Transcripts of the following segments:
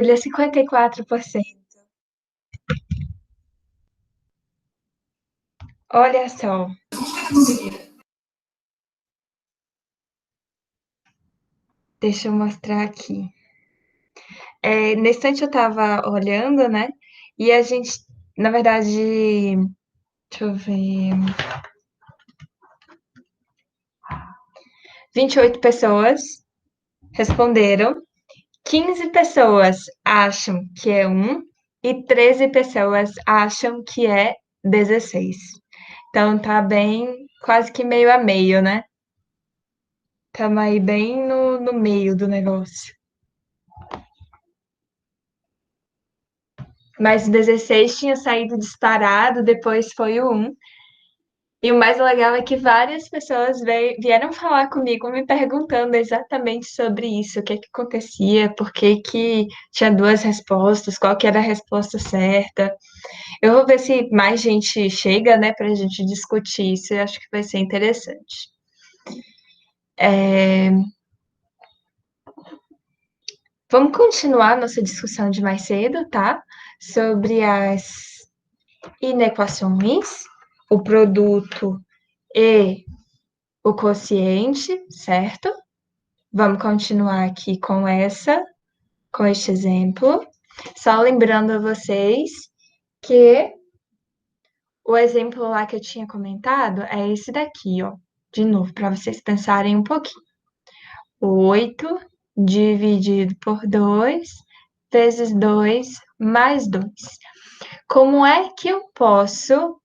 Ele é 54%. Olha só. Deixa eu mostrar aqui. Nesse instante eu estava olhando, né? E a gente, na verdade, deixa eu ver. 28 pessoas responderam. 15 pessoas acham que é um e 13 pessoas acham que é 16. Então tá bem, quase que meio a meio, né? Estamos aí bem no meio do negócio. Mas o 16 tinha saído disparado, depois foi o 1. E o mais legal é que várias pessoas vieram falar comigo me perguntando exatamente sobre isso, o que acontecia, por que tinha duas respostas, qual que era a resposta certa. Eu vou ver se mais gente chega, né, para a gente discutir isso, eu acho que vai ser interessante. Vamos continuar nossa discussão de mais cedo, tá? Sobre as inequações, o produto e o quociente, certo? Vamos continuar aqui com este exemplo. Só lembrando a vocês que o exemplo lá que eu tinha comentado é esse daqui, ó. De novo, para vocês pensarem um pouquinho. 8 dividido por 2 vezes 2 mais 2. Como é que eu posso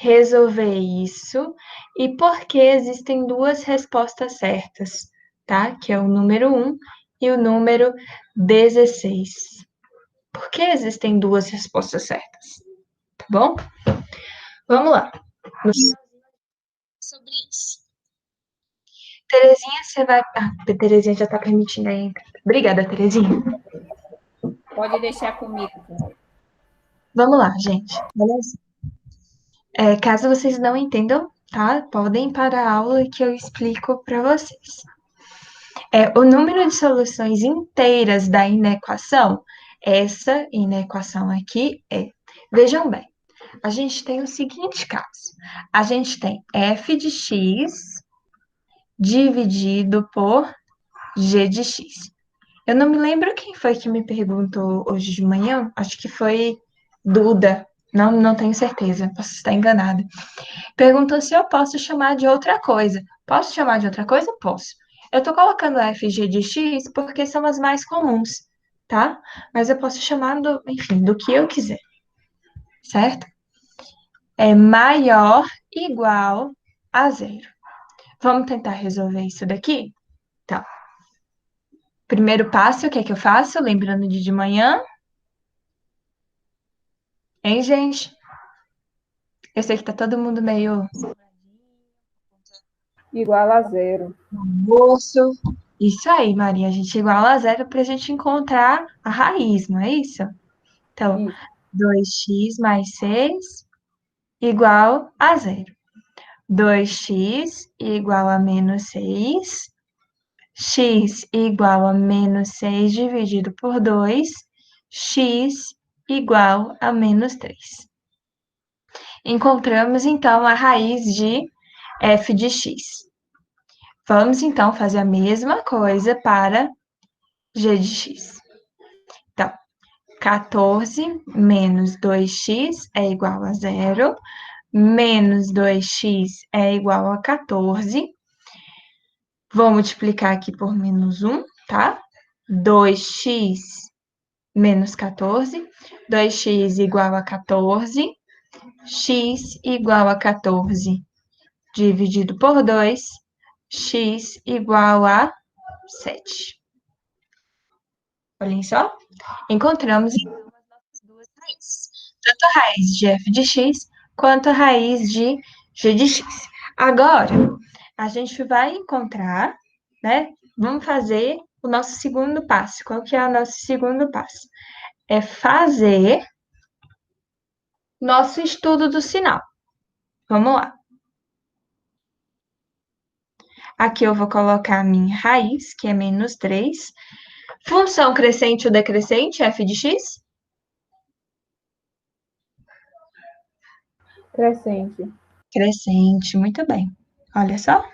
resolver isso e por que existem duas respostas certas, tá? Que é o número 1 e o número 16. Por que existem duas respostas certas? Tá bom? Vamos lá. Sobre isso. Terezinha, você vai. Ah, a Terezinha já tá permitindo aí. Obrigada, Terezinha. Pode deixar comigo. Vamos lá, gente. Beleza? Caso vocês não entendam, tá? Podem parar a aula que eu explico para vocês. O número de soluções inteiras da inequação, essa inequação aqui é. Vejam bem, a gente tem o seguinte caso: a gente tem f de x dividido por g de x. Eu não me lembro quem foi que me perguntou hoje de manhã, acho que foi Duda, não tenho certeza, posso estar enganada. Perguntou se eu posso chamar de outra coisa. Posso chamar de outra coisa? Posso. Eu estou colocando FG de X porque são as mais comuns, tá? Mas eu posso chamar enfim, do que eu quiser, certo? É maior igual a zero. Vamos tentar resolver isso daqui? Então, primeiro passo, o que é que eu faço? Lembrando de manhã, hein, gente? Eu sei que tá todo mundo meio Igual a zero. almoço. Isso aí, Maria, a gente iguala a zero para a gente encontrar a raiz, não é isso? Então, Isso. 2x mais 6 igual a zero. 2x igual a menos 6. X igual a menos 6 dividido por 2. X igual a menos 3. Encontramos, então, a raiz de f de x. Vamos, então, fazer a mesma coisa para g de x. Então, 14 menos 2x é igual a zero. Menos 2x é igual a 14. Vou multiplicar aqui por menos 1, tá? 2x menos 14. 2x igual a 14. X igual a 14 dividido por 2. X igual a 7. Olhem só. Encontramos então as nossas duas raízes. Tanto a raiz de f de x quanto a raiz de g de x. Agora, a gente vai encontrar, né? Vamos fazer o nosso segundo passo. Qual que é o nosso segundo passo? É fazer nosso estudo do sinal. Vamos lá. Aqui eu vou colocar a minha raiz, que é menos 3. Função crescente ou decrescente, f de x? Crescente. Crescente, muito bem. Olha só.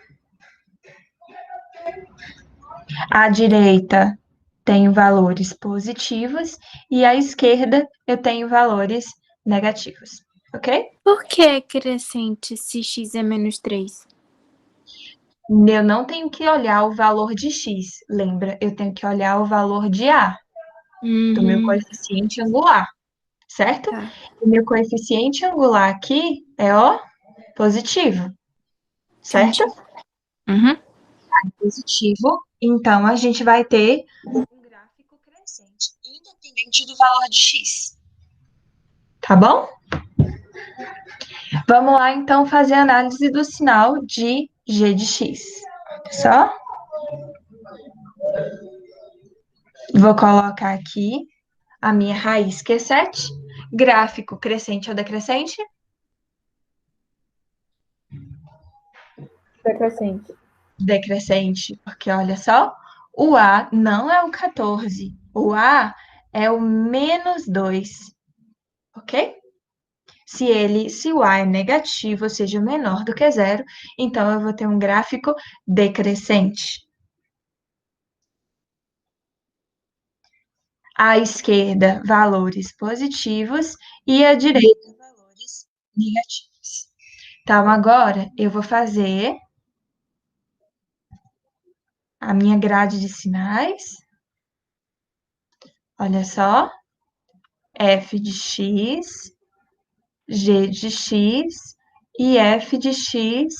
À direita tenho valores positivos e à esquerda eu tenho valores negativos, ok? Por que crescente se x é menos 3? Eu não tenho que olhar o valor de x, lembra? Eu tenho que olhar o valor de A, do meu coeficiente angular, certo? Tá. O meu coeficiente angular aqui é o positivo, certo? Entendi. Uhum. Positivo, então a gente vai ter um gráfico crescente, independente do valor de x. Tá bom? Vamos lá, então, fazer a análise do sinal de g de x. Olha só. Vou colocar aqui a minha raiz, que é 7. Gráfico crescente ou decrescente? Decrescente. Decrescente, porque olha só, o A não é o 14, o A é o menos 2, ok? Se o A é negativo, ou seja, menor do que zero, então eu vou ter um gráfico decrescente. À esquerda, valores positivos e à direita, valores negativos. Então, agora eu vou fazer a minha grade de sinais. Olha só, f de x, g de x e f de x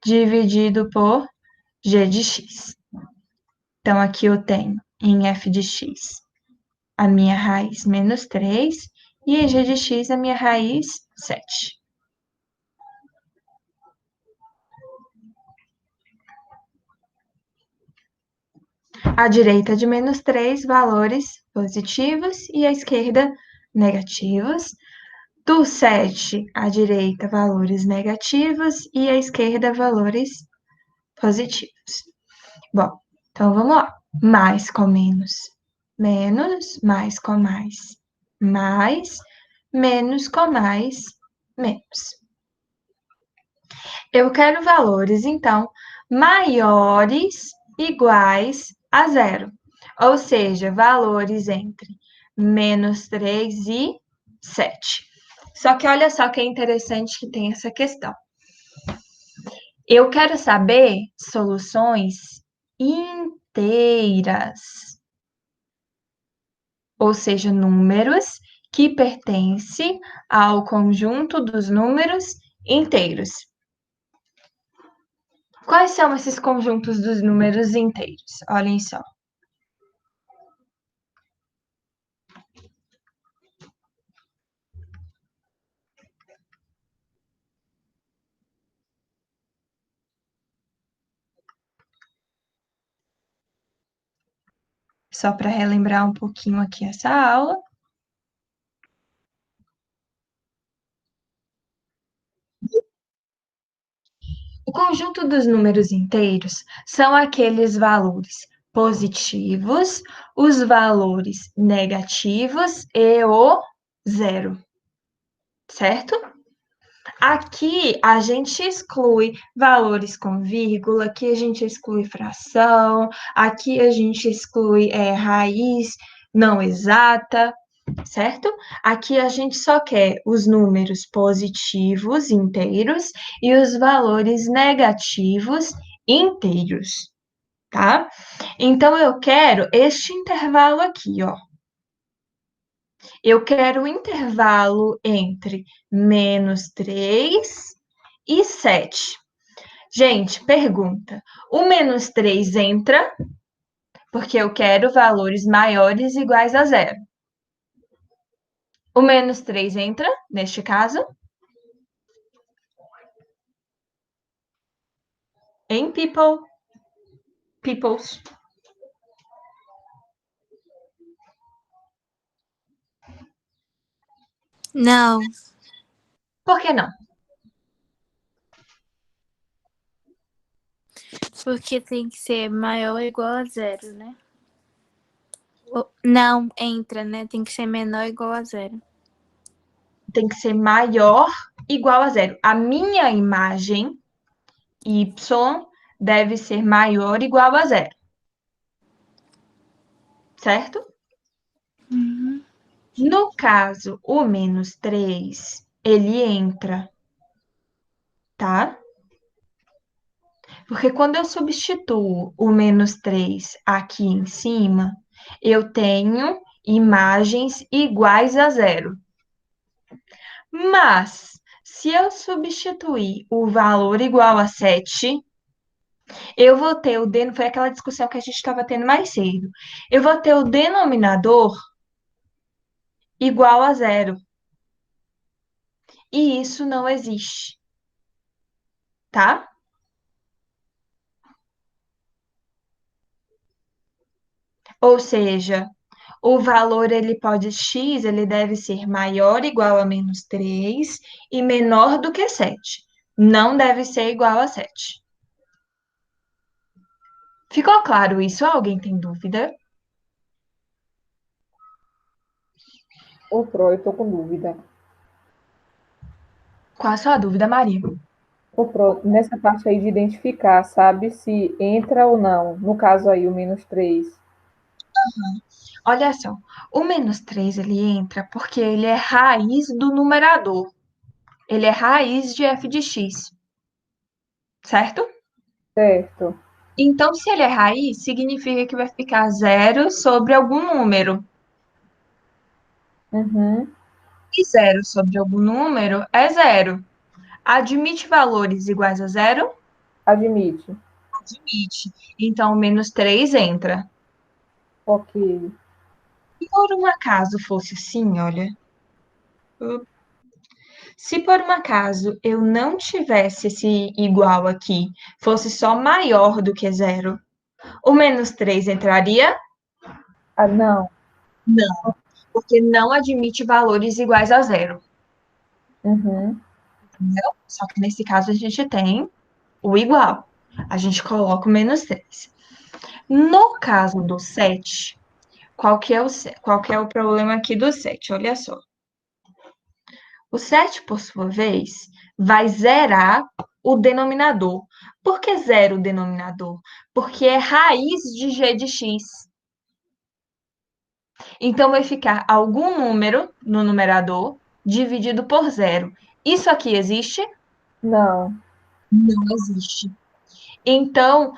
dividido por g de x. Então, aqui eu tenho em f de x a minha raiz menos 3 e em g de x a minha raiz 7. À direita de menos 3, valores positivos e à esquerda negativos. Do 7 à direita, valores negativos e à esquerda, valores positivos. Bom, então vamos lá. Mais com menos, menos, mais com mais, menos com mais, menos. Eu quero valores, então, maiores, iguais a zero. Ou seja, valores entre menos 3 e 7. Só que olha só que é interessante que tem essa questão. Eu quero saber soluções inteiras, ou seja, números que pertencem ao conjunto dos números inteiros. Quais são esses conjuntos dos números inteiros? Olhem só. Só para relembrar um pouquinho aqui essa aula. O conjunto dos números inteiros são aqueles valores positivos, os valores negativos e o zero, certo? Aqui a gente exclui valores com vírgula, aqui a gente exclui fração, aqui a gente exclui raiz não exata, certo? Aqui a gente só quer os números positivos inteiros e os valores negativos inteiros, tá? Então eu quero este intervalo aqui, ó. Eu quero o intervalo entre menos 3 e 7. Gente, pergunta: o menos 3 entra? Porque eu quero valores maiores iguais a zero. O menos 3 entra, neste caso? Em people? Peoples. Não, Por que não? porque tem que ser maior ou igual a zero, né? Não, entra, né? Tem que ser menor ou igual a 0. Tem que ser maior igual a 0. A minha imagem, y, deve ser maior ou igual a 0. Certo? Uhum. No caso, o menos 3, ele entra, tá? Porque quando eu substituo o menos 3 aqui em cima, eu tenho imagens iguais a 0. Mas, se eu substituir o valor igual a 7, eu vou ter foi aquela discussão que a gente estava tendo mais cedo. Eu vou ter o denominador igual a 0. E isso não existe, tá? Ou seja, o valor x, ele deve ser maior ou igual a menos 3 e menor do que 7. Não deve ser igual a 7. Ficou claro isso? Alguém tem dúvida? Ô, Pro, eu tô com dúvida. Qual a sua dúvida, Maria? Ô, Pro, nessa parte aí de identificar, sabe se entra ou não? No caso aí, o menos 3. Olha só, o menos 3 ele entra porque ele é raiz do numerador. Ele é raiz de f de x, certo? Certo. Então, se ele é raiz, significa que vai ficar zero sobre algum número. Uhum. E zero sobre algum número é zero. Admite valores iguais a zero? Admite. Admite. Então, o menos 3 entra. Ok. Se por um acaso fosse assim, olha. Se por um acaso eu não tivesse esse igual aqui, fosse só maior do que zero, o menos 3 entraria? Ah, não. Não, porque não admite valores iguais a zero. Uhum. Entendeu? Só que nesse caso a gente tem o igual. A gente coloca o menos 3. No caso do 7, qual que é o problema aqui do 7? Olha só. O 7, por sua vez, vai zerar o denominador. Por que zera o denominador? Porque é raiz de g de x. Então, vai ficar algum número no numerador dividido por zero. Isso aqui existe? Não. Não existe. Então,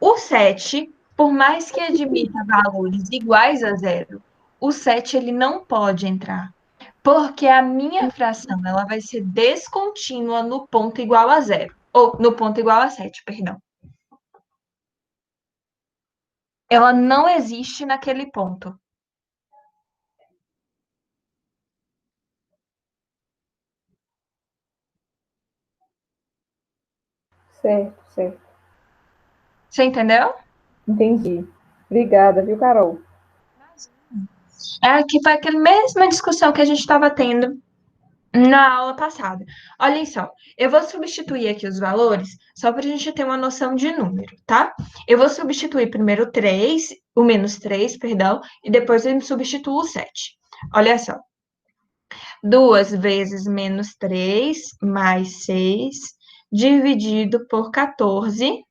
o 7, por mais que admita valores iguais a zero, o 7 ele não pode entrar. Porque a minha fração ela vai ser descontínua no ponto igual a zero. Ou no ponto igual a 7, perdão. Ela não existe naquele ponto. Certo, certo. Você entendeu? Entendi. Obrigada, viu, Carol? É que foi aquela mesma discussão que a gente estava tendo na aula passada. Olhem só, eu vou substituir aqui os valores só para a gente ter uma noção de número, tá? Eu vou substituir primeiro o 3, o menos 3, perdão, e depois eu substituo o 7. Olha só. 2 vezes menos 3 mais 6 dividido por 14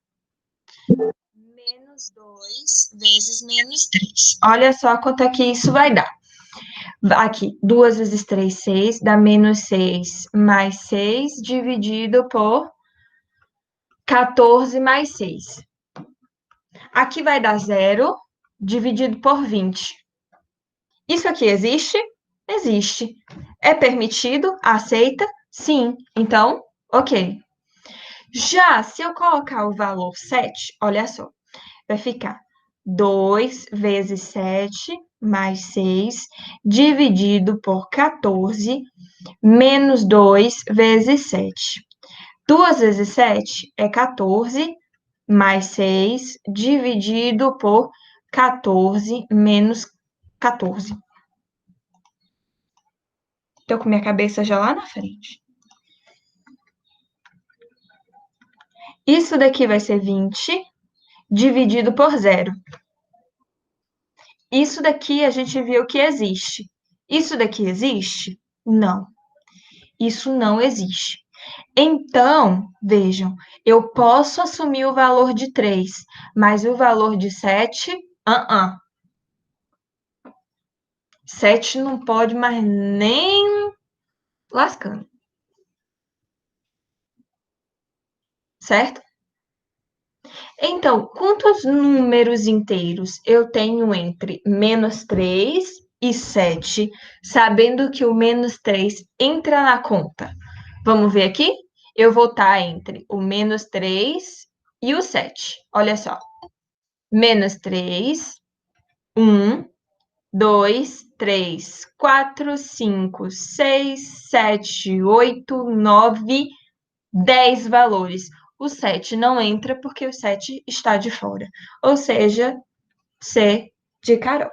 menos 2 vezes menos 3. Olha só quanto é que isso vai dar. Aqui, 2 vezes 3, 6, dá menos 6 mais 6 dividido por 14 mais 6. Aqui vai dar 0 dividido por 20. Isso aqui existe? Existe. É permitido? Aceita? Sim. Então, ok. Já se eu colocar o valor 7, olha só, vai ficar 2 vezes 7 mais 6 dividido por 14 menos 2 vezes 7. 2 vezes 7 é 14 mais 6 dividido por 14 menos 14. Estou com minha cabeça já lá na frente. Isso daqui vai ser 20 dividido por 0. Isso daqui a gente viu que existe. Isso daqui existe? Não. Isso não existe. Então, vejam, eu posso assumir o valor de 3, mas o valor de 7, 7 não pode mais nem lascando. Certo? Então, quantos números inteiros eu tenho entre -3 e 7, sabendo que o -3 entra na conta? Vamos ver aqui? Eu vou estar entre o -3 e o 7. Olha só. -3, 1, 2, 3, 4, 5, 6, 7, 8, 9, 10 valores. O 7 não entra porque o 7 está de fora. Ou seja, C de Carol.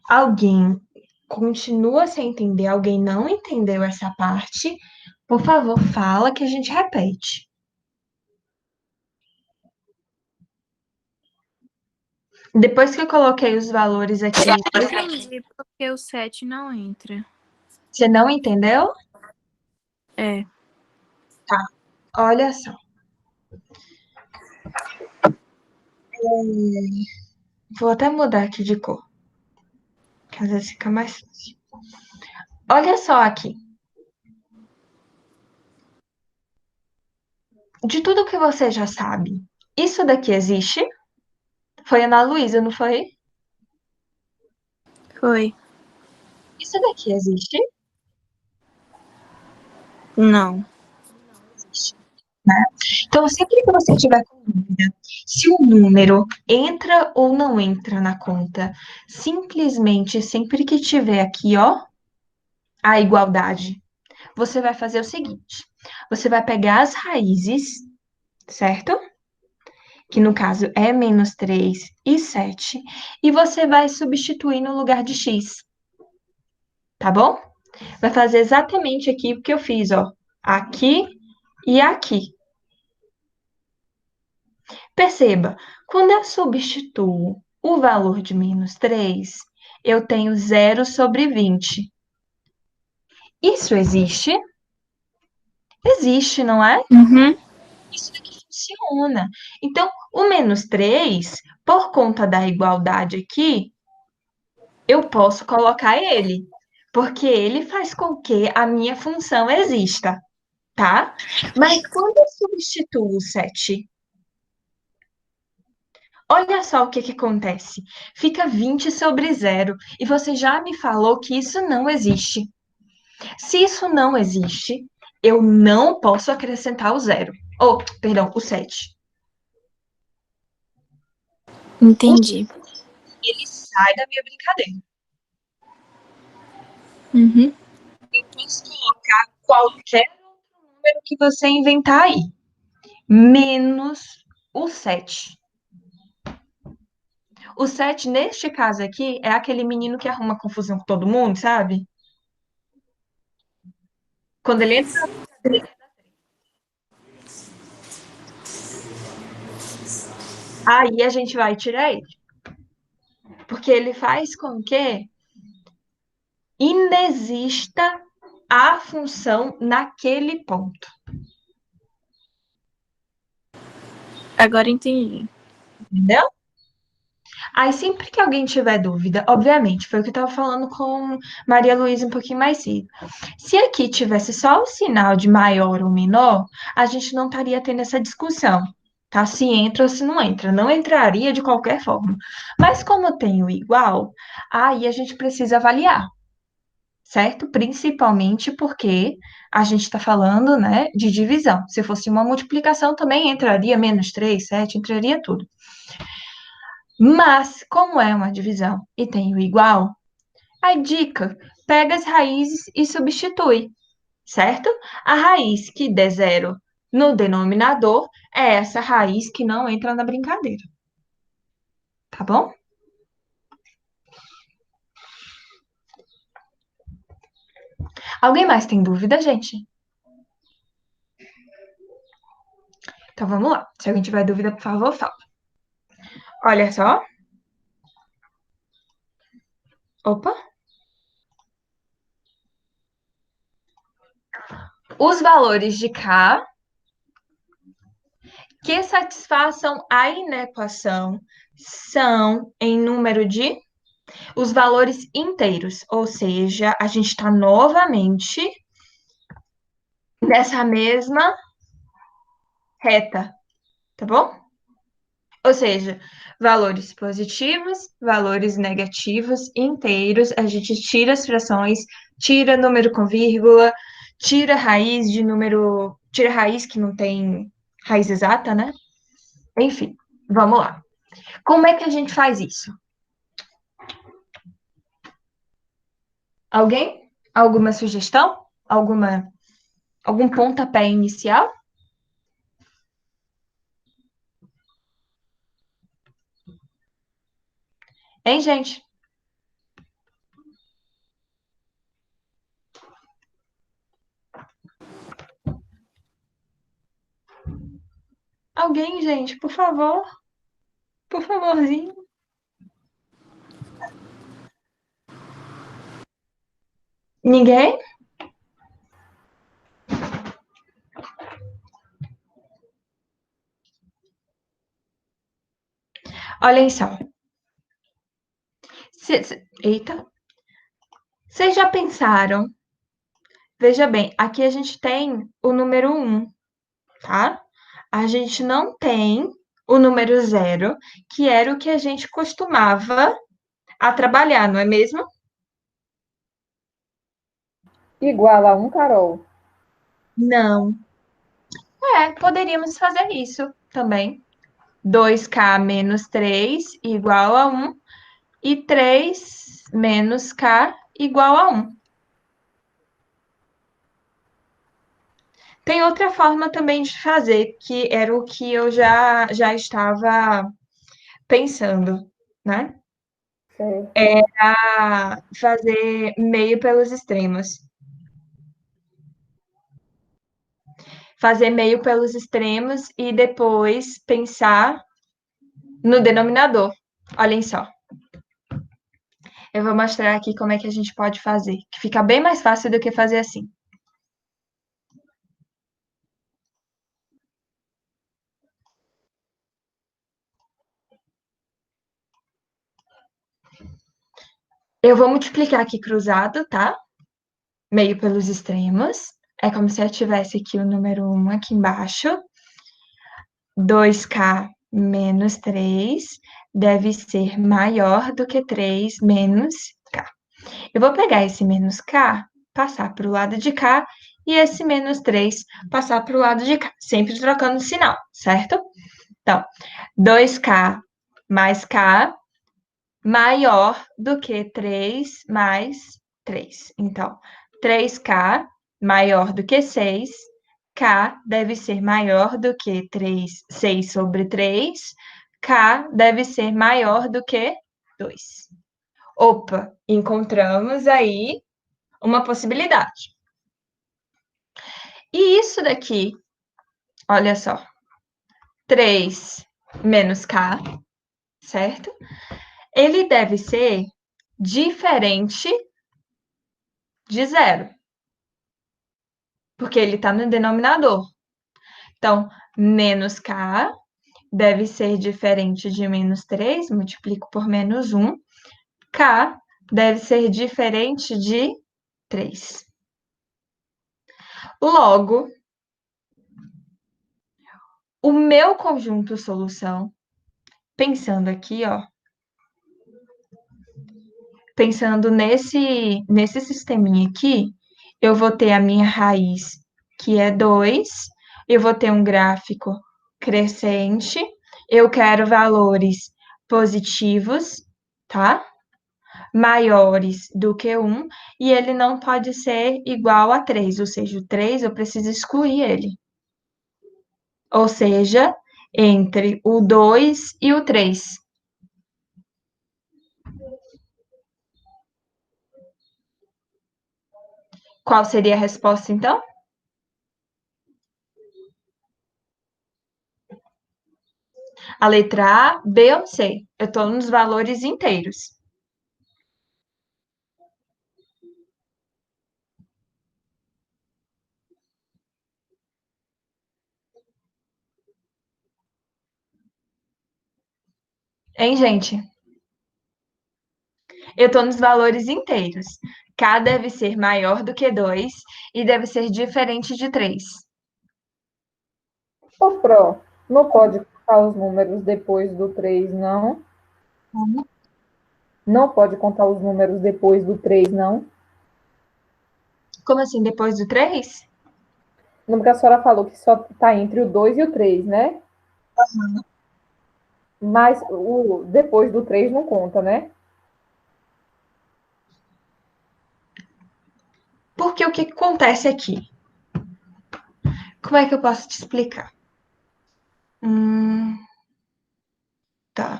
Alguém continua sem entender? Alguém não entendeu essa parte? Por favor, fala que a gente repete. Depois que eu coloquei os valores aqui, Entendi porque o 7 não entra. você não entendeu? É. Olha só. Vou até mudar aqui de cor, que às vezes fica mais fácil. Olha só aqui. De tudo que você já sabe, isso daqui existe? Foi a Ana Luísa, não foi? Foi. Isso daqui existe? Não. Existe, né? Então, sempre que você tiver com dúvida se o número entra ou não entra na conta, simplesmente sempre que tiver aqui, ó, a igualdade, você vai fazer o seguinte: você vai pegar as raízes, certo? Que no caso é -3 e 7, e você vai substituir no lugar de x, tá bom? Vai fazer exatamente aqui o que eu fiz, ó, aqui e aqui. Perceba, quando eu substituo o valor de -3, eu tenho 0/20. Isso existe? Existe, não é? Uhum. Isso daqui funciona. Então, o -3, por conta da igualdade aqui, eu posso colocar ele, porque ele faz com que a minha função exista, tá? Mas quando eu substituo o 7, olha só o que que acontece. Fica 20/0 e você já me falou que isso não existe. Se isso não existe, eu não posso acrescentar o 0. Ou, perdão, o 7. Entendi. Ele sai da minha brincadeira. Uhum. Eu posso colocar qualquer outro número que você inventar aí, menos o 7. O 7, neste caso aqui, é aquele menino que arruma confusão com todo mundo, sabe? Quando ele entra. Aí a gente vai tirar ele. Porque ele faz com que inexista a função naquele ponto. Agora entendi. Entendeu? Aí, sempre que alguém tiver dúvida, obviamente, foi o que eu estava falando com Maria Luísa um pouquinho mais cedo. Se aqui tivesse só o sinal de maior ou menor, a gente não estaria tendo essa discussão, tá? Se entra ou se não entra. Não entraria de qualquer forma. Mas como tem o igual, aí a gente precisa avaliar, certo? Principalmente porque a gente está falando, né, de divisão. Se fosse uma multiplicação, também entraria -3, 7, entraria tudo. Mas, como é uma divisão e tem o igual, a dica, pega as raízes e substitui, certo? A raiz que der 0 no denominador é essa raiz que não entra na brincadeira. Tá bom? Alguém mais tem dúvida, gente? Então, vamos lá. Se alguém tiver dúvida, por favor, fala. Olha só. Opa. Os valores de K que satisfaçam a inequação são em número de os valores inteiros, ou seja, a gente está novamente nessa mesma reta, tá bom? Ou seja, valores positivos, valores negativos, inteiros, a gente tira as frações, tira número com vírgula, tira raiz de número, tira raiz que não tem raiz exata, né? Enfim, vamos lá. Como é que a gente faz isso? Alguém? Alguma sugestão? Algum pontapé inicial? Hein, gente? Alguém, gente, por favor. Por favorzinho. Ninguém? Olhem só. Eita. Vocês já pensaram? Veja bem, aqui a gente tem o número 1, tá? A gente não tem o número 0, que era o que a gente costumava a trabalhar, não é mesmo? Igual a 1, Carol. Não. Poderíamos fazer isso também. 2K menos 3 igual a 1 e 3 menos K igual a 1. Tem outra forma também de fazer, que era o que eu já estava pensando, né? Certo. A fazer meio pelos extremos. Fazer meio pelos extremos e depois pensar no denominador. Olhem só. Eu vou mostrar aqui como é que a gente pode fazer, que fica bem mais fácil do que fazer assim. Eu vou multiplicar aqui cruzado, tá? Meio pelos extremos. É como se eu tivesse aqui o número 1 aqui embaixo. 2K menos 3 deve ser maior do que 3 menos K. Eu vou pegar esse menos K, passar para o lado de cá, e esse menos 3 passar para o lado de cá, sempre trocando o sinal, certo? Então, 2K mais K maior do que 3 mais 3. Então, 3K maior do que 6, K deve ser maior do que 6 sobre 3, K deve ser maior do que 2. Opa, encontramos aí uma possibilidade. E isso daqui, olha só, 3 menos K, certo? Ele deve ser diferente de zero, porque ele está no denominador. Então, menos K deve ser diferente de menos 3, multiplico por menos 1. K deve ser diferente de 3. Logo, o meu conjunto solução, pensando aqui, ó, pensando nesse sisteminha aqui, eu vou ter a minha raiz, que é 2, eu vou ter um gráfico crescente, eu quero valores positivos, tá? Maiores do que 1, e ele não pode ser igual a 3, ou seja, o 3 eu preciso excluir ele. Ou seja, entre o 2 e o 3. Qual seria a resposta, então? A letra A, B ou C? Eu estou nos valores inteiros. Hein, gente? Eu estou nos valores inteiros. K deve ser maior do que 2 e deve ser diferente de 3. Ô, Pro, não pode contar os números depois do 3, não? Não pode contar os números depois do 3, não? Como assim, depois do 3? No que a senhora falou que só está entre o 2 e o 3, né? Mas o depois do 3 não conta, né? Porque o que acontece aqui? Como é que eu posso te explicar? Tá.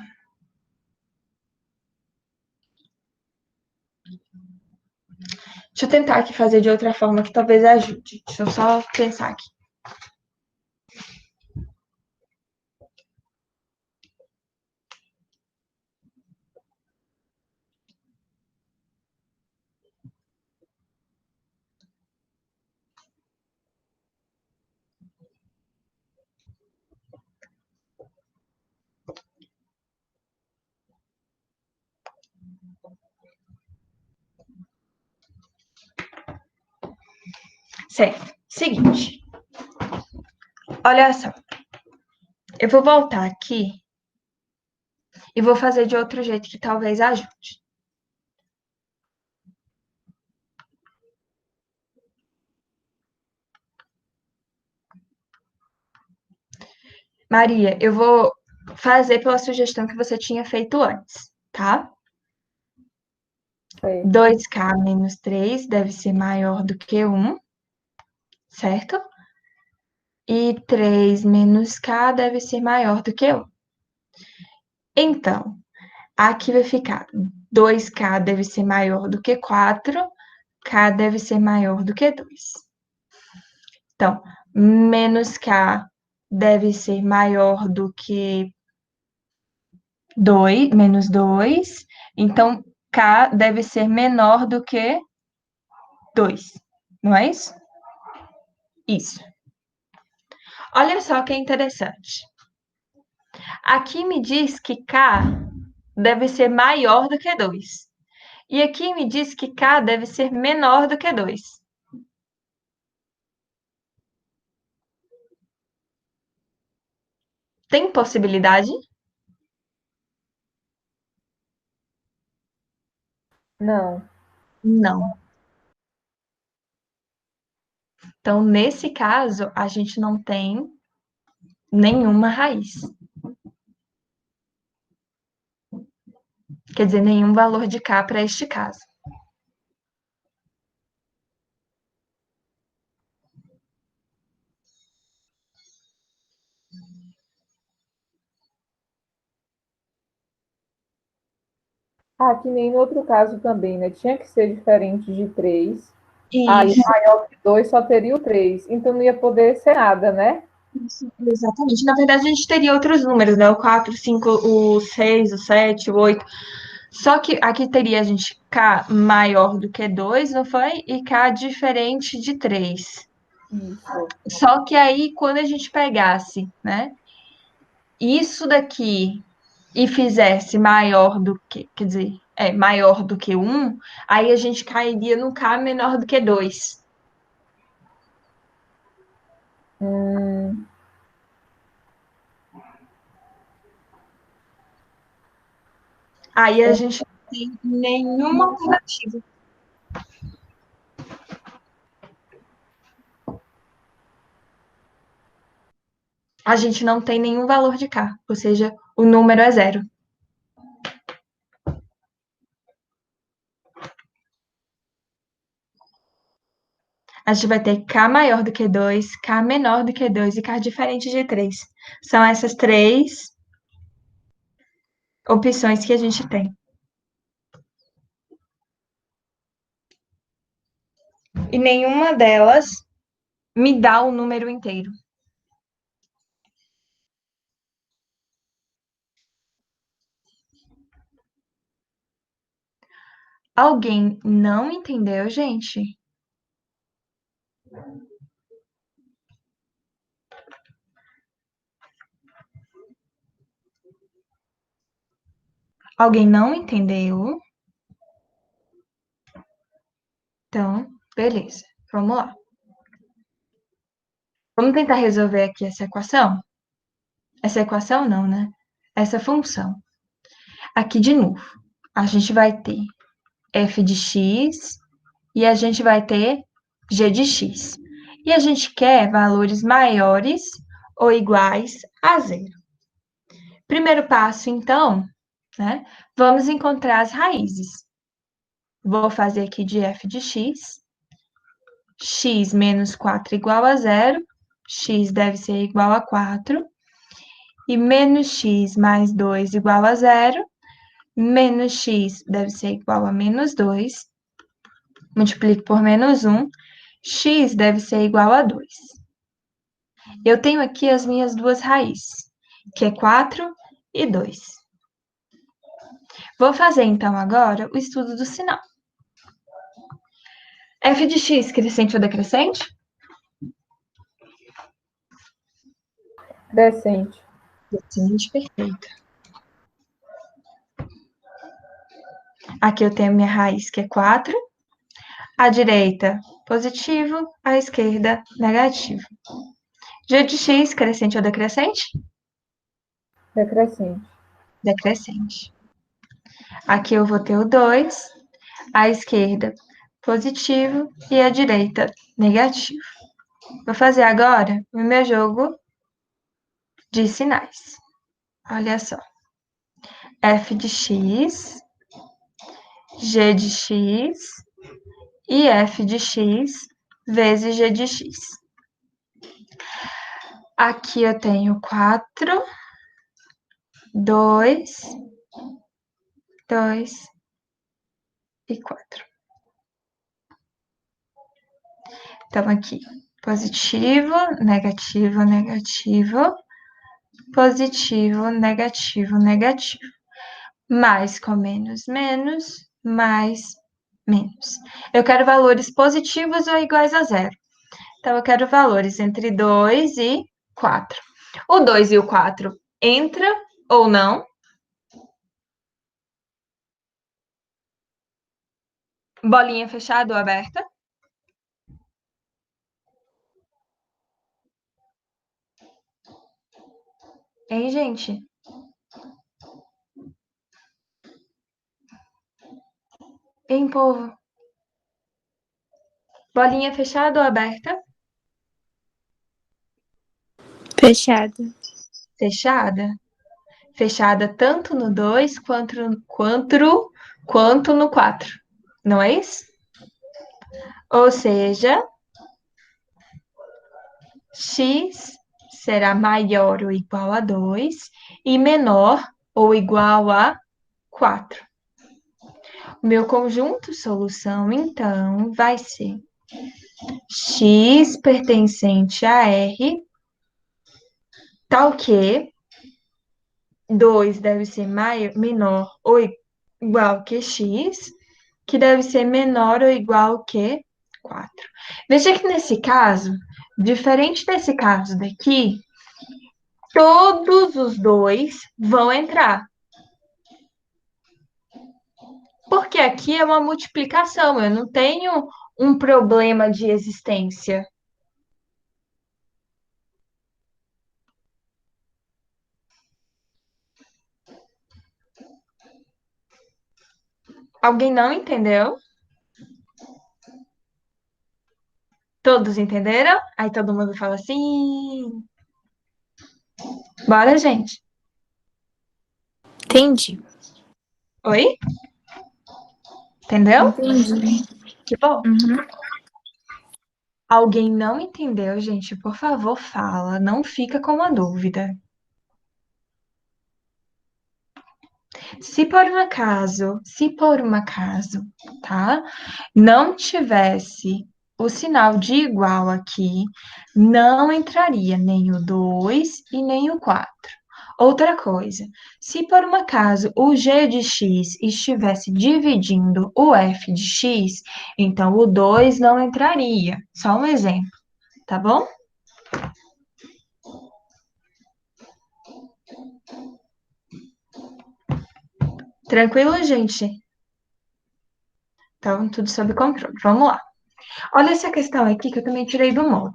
Deixa eu tentar aqui fazer de outra forma que talvez ajude. Deixa eu só pensar aqui. Certo. Seguinte. Olha só. Eu vou voltar aqui e vou fazer de outro jeito que talvez ajude. Maria, eu vou fazer pela sugestão que você tinha feito antes, tá? Certo. 2K menos 3 deve ser maior do que 1, certo? E 3 menos K deve ser maior do que 1. Então, aqui vai ficar 2K deve ser maior do que 4, K deve ser maior do que 2. Então, menos K deve ser maior do que 2, menos 2. Então, K deve ser menor do que 2. Não é isso? Isso. Olha só que interessante. Aqui me diz que K deve ser maior do que 2. E aqui me diz que K deve ser menor do que 2. Tem possibilidade? Não. Não. Então, nesse caso, a gente não tem nenhuma raiz. Quer dizer, nenhum valor de K para este caso. Ah, que nem no outro caso também, né? Tinha que ser diferente de 3. Aí Isso, maior que 2 só teria o 3. Então não ia poder ser nada, né? exatamente. Na verdade, a gente teria outros números, né? O 4, 5, o 6, o 7, o 8. Só que aqui teria a gente K maior do que 2, não foi? E K diferente de 3. Isso. Só que aí, quando a gente pegasse, né, isso daqui e fizesse maior do que, quer dizer, maior do que 1, aí a gente cairia no K menor do que 2. Hum, Aí a gente não tem nenhuma alternativa. A gente não tem nenhum valor de K, ou seja, o número é zero. A gente vai ter K maior do que 2, K menor do que 2 e K diferente de 3. São essas três opções que a gente tem. E nenhuma delas me dá o número inteiro. Alguém não entendeu, gente? Alguém não entendeu? Então, beleza. Vamos lá. Vamos tentar resolver aqui essa equação? Essa equação não, né? Essa função. Aqui de novo, a gente vai ter f de x e a gente vai ter g de x. E a gente quer valores maiores ou iguais a zero. Primeiro passo, então, né? Vamos encontrar as raízes. Vou fazer aqui de f de x. X menos 4 igual a zero. X deve ser igual a 4. E menos x mais 2 igual a zero. Menos x deve ser igual a menos 2. Multiplico por menos 1. X deve ser igual a 2. Eu tenho aqui as minhas duas raízes, que é 4 e 2. Vou fazer, então, agora o estudo do sinal. F de x crescente ou decrescente? Crescente. Crescente, perfeito. Aqui eu tenho a minha raiz, que é 4. À direita, positivo. À esquerda, negativo. G de x, crescente ou decrescente? Decrescente. Decrescente. Aqui eu vou ter o 2. À esquerda, positivo. E à direita, negativo. Vou fazer agora o meu jogo de sinais. Olha só. F de x, G de x e F de x vezes G de x. Aqui eu tenho 4, 2, 2 e 4. Então, aqui, positivo, negativo, negativo, positivo, negativo, negativo. Mais com menos, menos, mais, menos. Eu quero valores positivos ou iguais a zero. Então, eu quero valores entre 2 e 4. O 2 e o 4 entra ou não? Bolinha fechada ou aberta? Hein, gente? Hein, povo? Bolinha fechada ou aberta? Fechado. Fechada. Fechada tanto no 2 quanto no 4. Não é isso? Ou seja, x será maior ou igual a 2 e menor ou igual a 4. O meu conjunto solução, então, vai ser x pertencente a R, tal que 2 deve ser menor ou igual que x, que deve ser menor ou igual que 4. Veja que nesse caso, diferente desse caso daqui, todos os dois vão entrar. Porque aqui é uma multiplicação, eu não tenho um problema de existência. Alguém não entendeu? Todos entenderam? Aí todo mundo fala assim. Bora, gente. Entendi. Oi? Entendeu? Entendi. Que bom. Uhum. Alguém não entendeu, gente? Por favor, fala. Não fica com uma dúvida. Se por um acaso, tá? Não tivesse o sinal de igual aqui, não entraria nem o 2 e nem o 4. Outra coisa, se por um acaso o g de x estivesse dividindo o f de x, então o 2 não entraria. Só um exemplo, tá bom? Tranquilo, gente? Então, tudo sob controle. Vamos lá. Olha essa questão aqui que eu também tirei do módulo.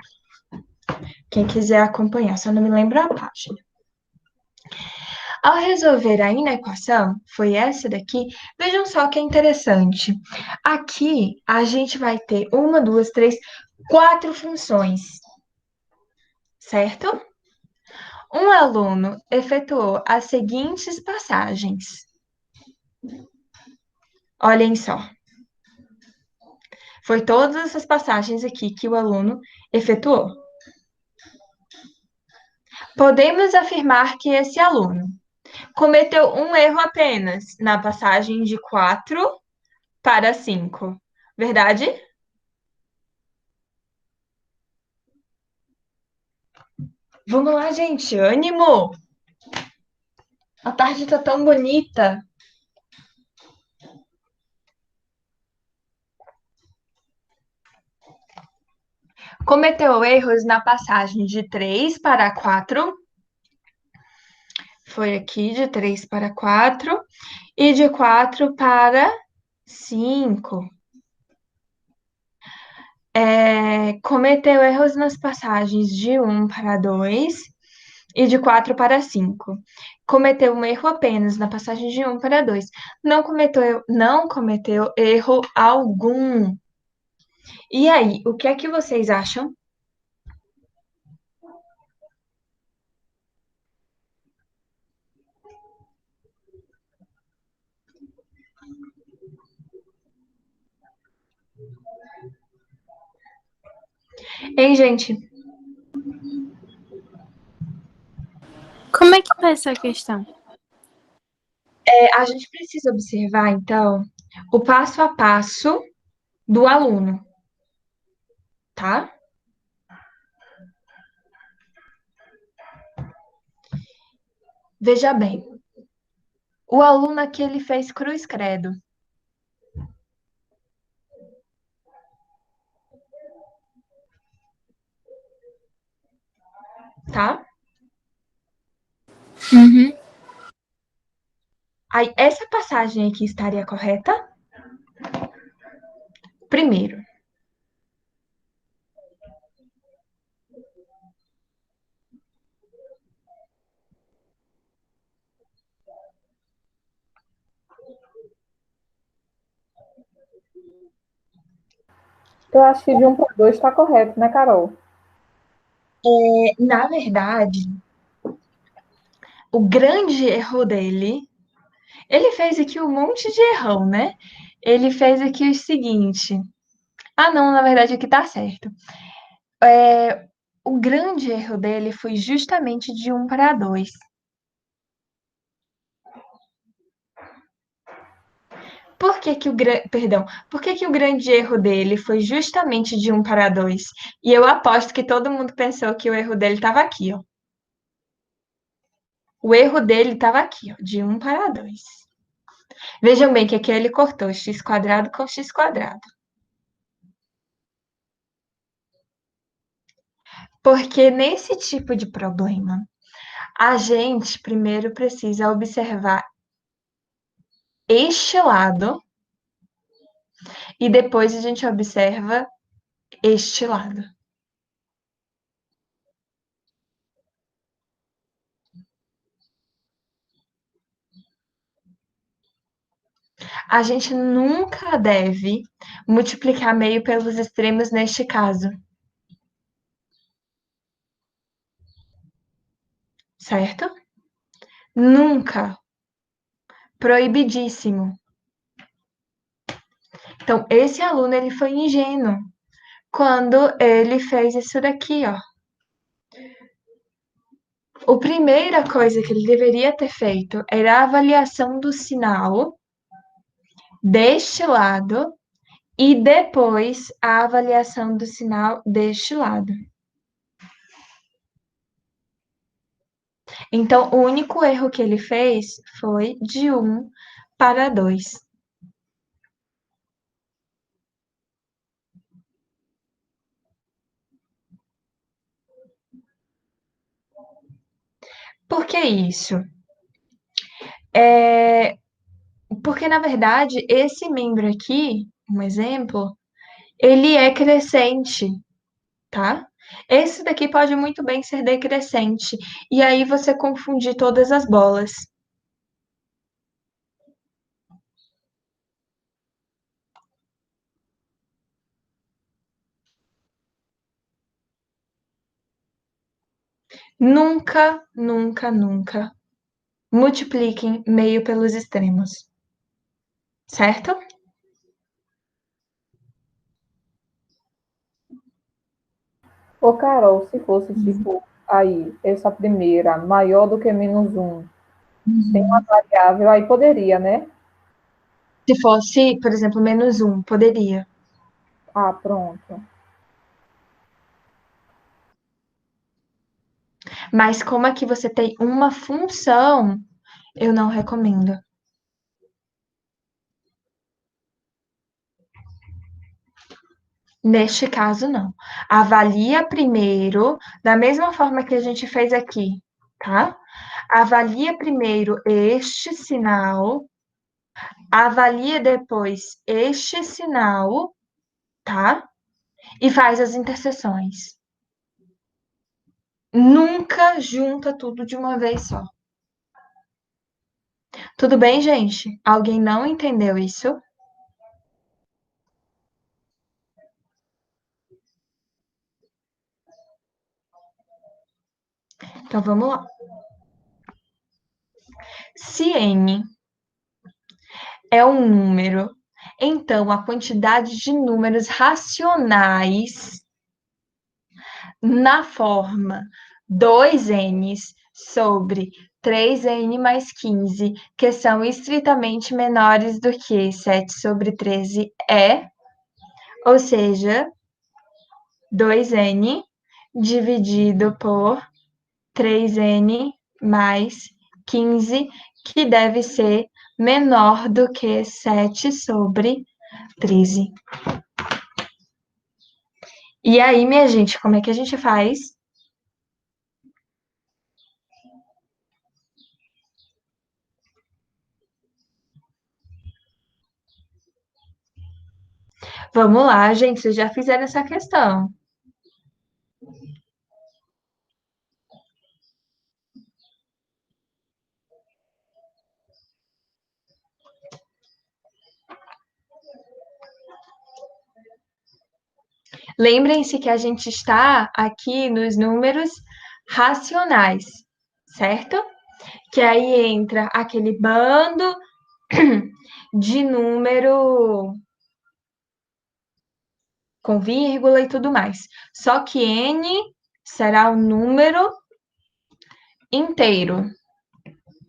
Quem quiser acompanhar, só não me lembro a página. Ao resolver a inequação, foi essa daqui, vejam só que é interessante. Aqui, a gente vai ter uma, duas, três, quatro funções, certo? Um aluno efetuou as seguintes passagens. Olhem só. Foi todas essas passagens aqui que o aluno efetuou. Podemos afirmar que esse aluno cometeu um erro apenas na passagem de 4 para 5. Verdade? Vamos lá, gente. Ânimo! A tarde tá tão bonita. Cometeu erros na passagem de 3 para 4. Foi aqui de 3 para 4. E de 4 para 5. Cometeu erros nas passagens de 1 para 2 e de 4 para 5. Cometeu um erro apenas na passagem de 1 para 2. Não cometeu erro algum. E aí, o que é que vocês acham? Hein, gente? Como é que tá essa questão? A gente precisa observar, então, o passo a passo do aluno, tá? Veja bem, o aluno aqui ele fez cruz credo. Tá? Uhum. Aí, essa passagem aqui estaria correta? Primeiro. Eu acho que de 1 para 2 está correto, né, Carol? Na verdade, o grande erro dele, ele fez aqui um monte de errão, né? Ele fez aqui o seguinte. Ah, não, na verdade aqui tá certo. O grande erro dele foi justamente de 1 para 2. Por que que o grande erro dele foi justamente de 1 para 2? E eu aposto que todo mundo pensou que o erro dele estava aqui, ó. O erro dele estava aqui, ó, de 1 para 2. Vejam bem que aqui ele cortou x quadrado com x quadrado. Porque nesse tipo de problema, a gente primeiro precisa observar este lado e depois a gente observa este lado. A gente nunca deve multiplicar meio pelos extremos neste caso. Certo? Nunca. Proibidíssimo. Então, esse aluno ele foi ingênuo quando ele fez isso daqui, ó. A primeira coisa que ele deveria ter feito era a avaliação do sinal deste lado e depois a avaliação do sinal deste lado. Então, o único erro que ele fez foi de 1 para 2. Por que isso? Porque, na verdade, esse membro aqui, um exemplo, ele é crescente, tá? Esse daqui pode muito bem ser decrescente. E aí você confundir todas as bolas. Nunca, nunca, nunca multipliquem meio pelos extremos. Certo? Ô, Carol, se fosse tipo aí, essa primeira maior do que -1, tem uma variável, aí poderia, né? Se fosse, por exemplo, -1, poderia. Ah, pronto. Mas como aqui você tem uma função, eu não recomendo. Neste caso, não. Avalia primeiro, da mesma forma que a gente fez aqui, tá? Avalia primeiro este sinal, avalia depois este sinal, tá? E faz as interseções. Nunca junta tudo de uma vez só. Tudo bem, gente? Alguém não entendeu isso? Então vamos lá. Se n é um número, então a quantidade de números racionais na forma 2n sobre 3n mais 15, que são estritamente menores do que 7 sobre 13 ou seja, 2n dividido por 3n mais 15, que deve ser menor do que 7 sobre 13. E aí, minha gente, como é que a gente faz? Vamos lá, gente, vocês já fizeram essa questão. Lembrem-se que a gente está aqui nos números racionais, certo? Que aí entra aquele bando de número com vírgula e tudo mais. Só que n será o número inteiro.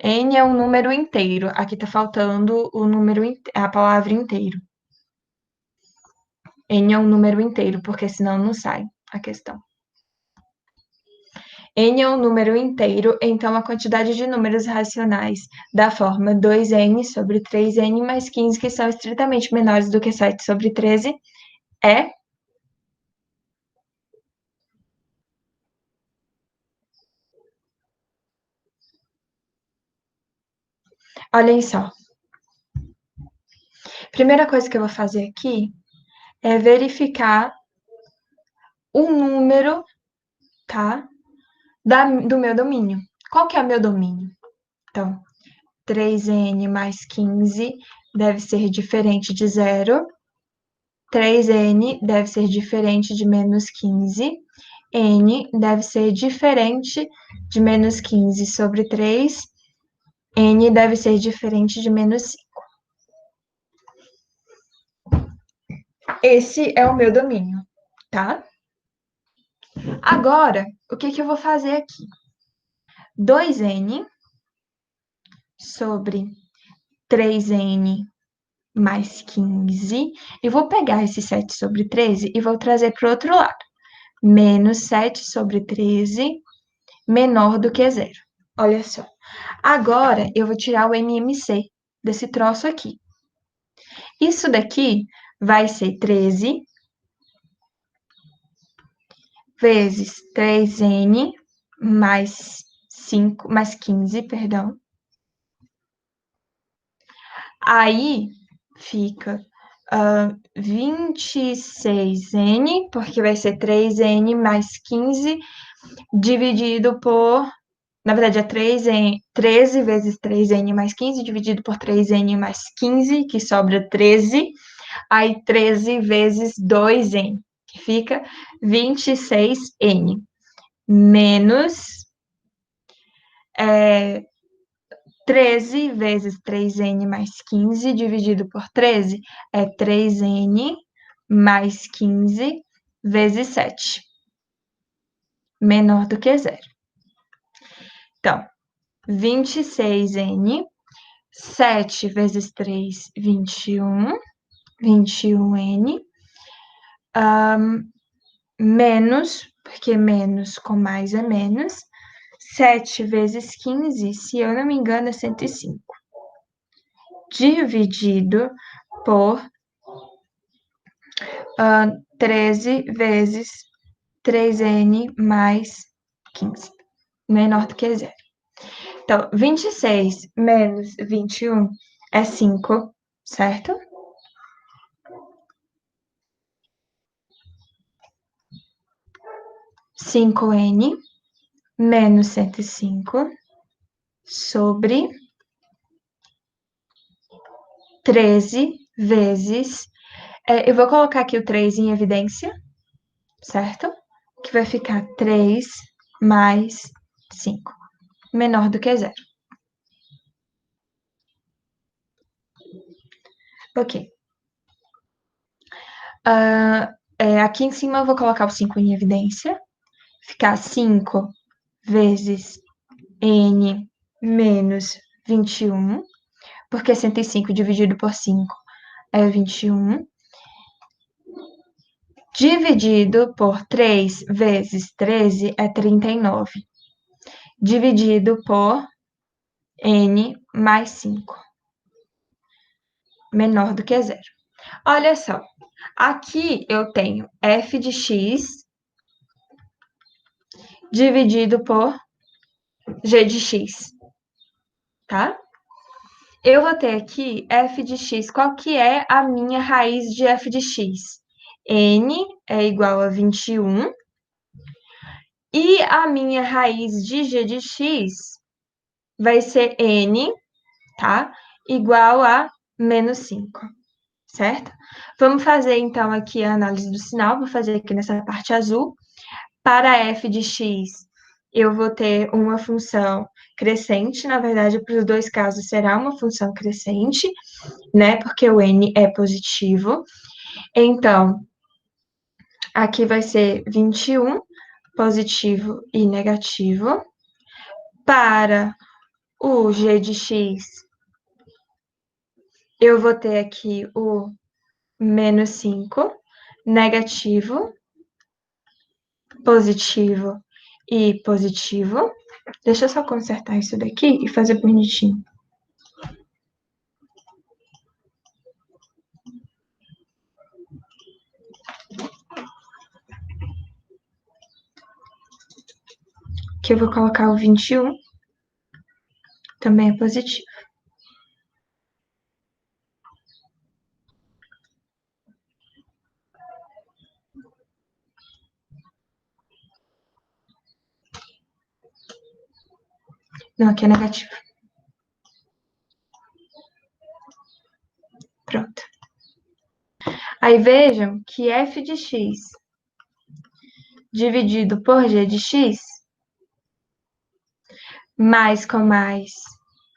N é um número inteiro. Aqui está faltando o número, a palavra inteiro. N é um número inteiro, porque senão não sai a questão. N é um número inteiro, então a quantidade de números racionais da forma 2n sobre 3n mais 15, que são estritamente menores do que 7 sobre 13, é... Olhem só. Primeira coisa que eu vou fazer aqui é verificar o número, tá? Do meu domínio. Qual que é o meu domínio? Então, 3n mais 15 deve ser diferente de 0. 3n deve ser diferente de menos 15. N deve ser diferente de menos 15 sobre 3. N deve ser diferente de menos 5. Esse é o meu domínio, tá? Agora, o que eu vou fazer aqui? 2n sobre 3n mais 15, e vou pegar esse 7 sobre 13 e vou trazer para o outro lado. Menos 7 sobre 13 menor do que 0. Olha só. Agora, eu vou tirar o NMC desse troço aqui. Isso daqui vai ser 13 vezes 3N mais 15, perdão. Aí fica 26N, porque vai ser 3N mais 15, dividido por... Na verdade, é 13 vezes 3N mais 15, dividido por 3N mais 15, que sobra 13. Aí 13 vezes 2N, que fica 26N. Menos 13 vezes 3N mais 15, dividido por 13, é 3N mais 15 vezes 7. Menor do que zero. Então, 26N, 7 vezes 3, 21, 21N, menos, porque menos com mais é menos, 7 vezes 15, se eu não me engano, é 105. Dividido por 13 vezes 3N mais 15, menor do que zero. Então, 26 menos 21 é 5, certo? Cinco N menos 105 sobre 13 vezes... eu vou colocar aqui o 3 em evidência, certo? Que vai ficar 3 mais 5, menor do que zero. Ok. Aqui em cima eu vou colocar o 5 em evidência. Ficar 5 vezes N menos 21, porque 105 dividido por 5 é 21. Dividido por 3 vezes 13 é 39. Dividido por N mais 5. Menor do que zero. Olha só. Aqui eu tenho f de x dividido por g de x. Tá? Eu vou ter aqui f de x. Qual que é a minha raiz de f de x? N é igual a 21. E a minha raiz de g de x vai ser n, tá? Igual a menos 5, certo? Vamos fazer, então, aqui a análise do sinal. Vou fazer aqui nessa parte azul. Para f de x, eu vou ter uma função crescente. Na verdade, para os dois casos, será uma função crescente, né? Porque o n é positivo. Então, aqui vai ser 21, positivo e negativo. Para o g de x, eu vou ter aqui o menos 5, negativo, positivo e positivo. Deixa eu só consertar isso daqui e fazer bonitinho. Aqui eu vou colocar o 21, também é positivo. Não, aqui é negativo. Pronto. Aí vejam que f de x dividido por g de x, mais com mais,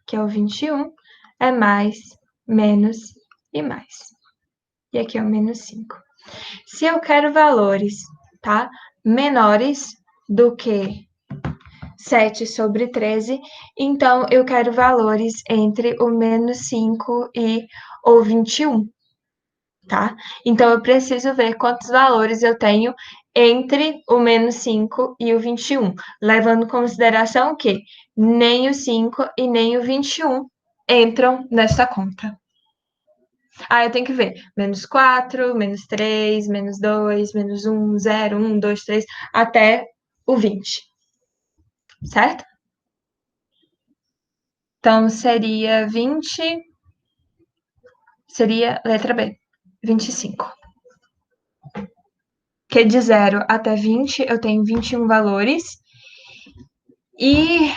que é o 21, é mais, menos e mais. E aqui é o menos 5. Se eu quero valores, tá? Menores do que 7 sobre 13, então eu quero valores entre o menos 5 e o 21, tá? Então, eu preciso ver quantos valores eu tenho entre o menos 5 e o 21, levando em consideração que nem o 5 e nem o 21 entram nessa conta. Ah, eu tenho que ver. Menos 4, menos 3, menos 2, menos 1, 0, 1, 2, 3, até o 20. Certo? Então, seria 20. Seria letra B, 25. Que de 0 até 20, eu tenho 21 valores. E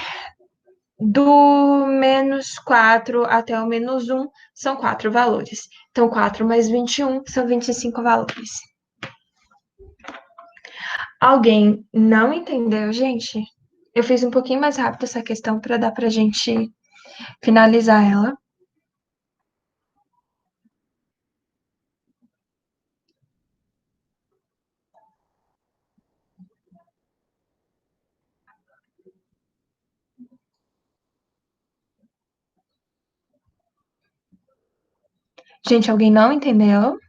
do menos 4 até o menos 1 são 4 valores. Então, 4 mais 21 são 25 valores. Alguém não entendeu, gente? Eu fiz um pouquinho mais rápido essa questão para dar para a gente finalizar ela. Gente, alguém não entendeu?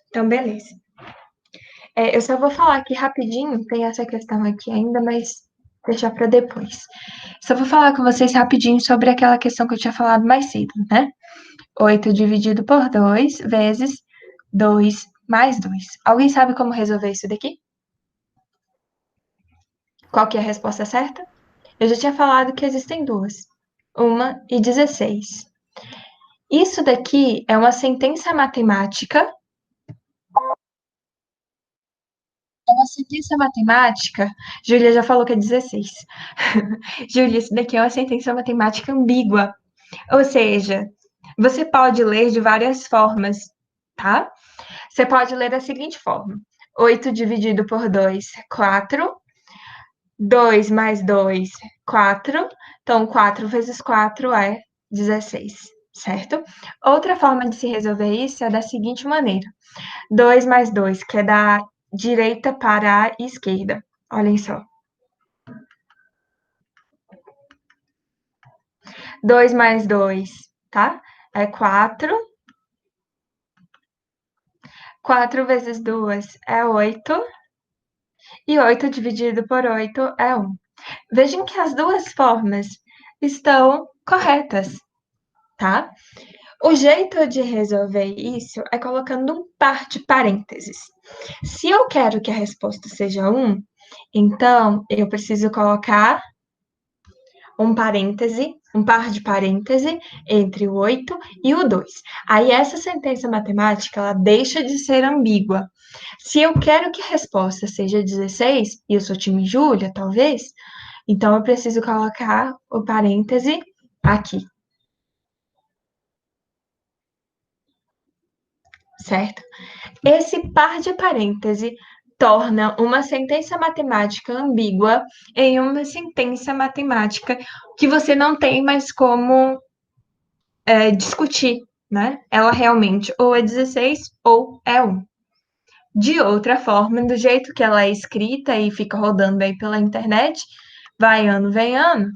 Então, beleza. Eu só vou falar aqui rapidinho, tem essa questão aqui ainda, mas deixar para depois. Só vou falar com vocês rapidinho sobre aquela questão que eu tinha falado mais cedo, né? 8 dividido por 2 vezes 2 mais 2. Alguém sabe como resolver isso daqui? Qual que é a resposta certa? Eu já tinha falado que existem duas. 1 e 16. Isso daqui é uma sentença matemática. É uma sentença matemática. Júlia já falou que é 16. Júlia, isso daqui é uma sentença matemática ambígua. Ou seja, você pode ler de várias formas, tá? Você pode ler da seguinte forma: 8 dividido por 2, 4. 2 mais 2, 4. Então, 4 vezes 4 é 16, certo? Outra forma de se resolver isso é da seguinte maneira: 2 mais 2, que é da direita para a esquerda. Olhem só. 2 mais 2, tá? É 4. 4 vezes 2 é 8. E 8 dividido por 8 é 1. Vejam que as duas formas estão corretas, tá? O jeito de resolver isso é colocando um par de parênteses. Se eu quero que a resposta seja 1, então eu preciso colocar um parêntese, um par de parêntese entre o 8 e o 2. Aí essa sentença matemática, ela deixa de ser ambígua. Se eu quero que a resposta seja 16, e eu sou time Júlia, talvez, então eu preciso colocar o parêntese aqui. Certo? Esse par de parêntese torna uma sentença matemática ambígua em uma sentença matemática que você não tem mais como discutir, né? Ela realmente ou é 16 ou é 1. De outra forma, do jeito que ela é escrita e fica rodando aí pela internet, vai ano, vem ano.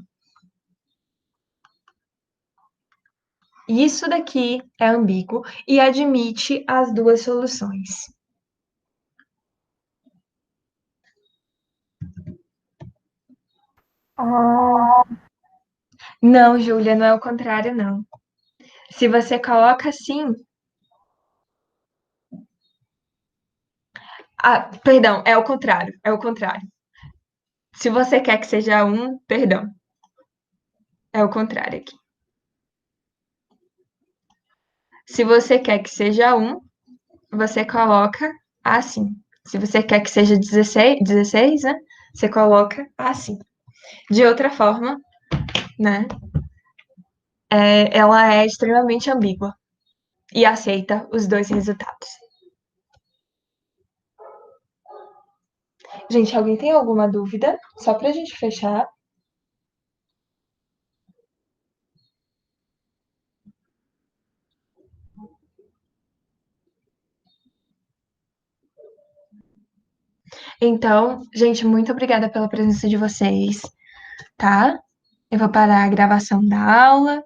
Isso daqui é ambíguo e admite as duas soluções. Ah, Não, Júlia, não é o contrário, não. Se você coloca assim. Ah, perdão, é o contrário, é o contrário. Se você quer que seja 1, perdão. É o contrário aqui. Se você quer que seja 1, você coloca assim. Se você quer que seja 16, né? Você coloca assim. De outra forma, né? Ela é extremamente ambígua e aceita os dois resultados. Gente, alguém tem alguma dúvida? Só para a gente fechar. Então, gente, muito obrigada pela presença de vocês, tá? Eu vou parar a gravação da aula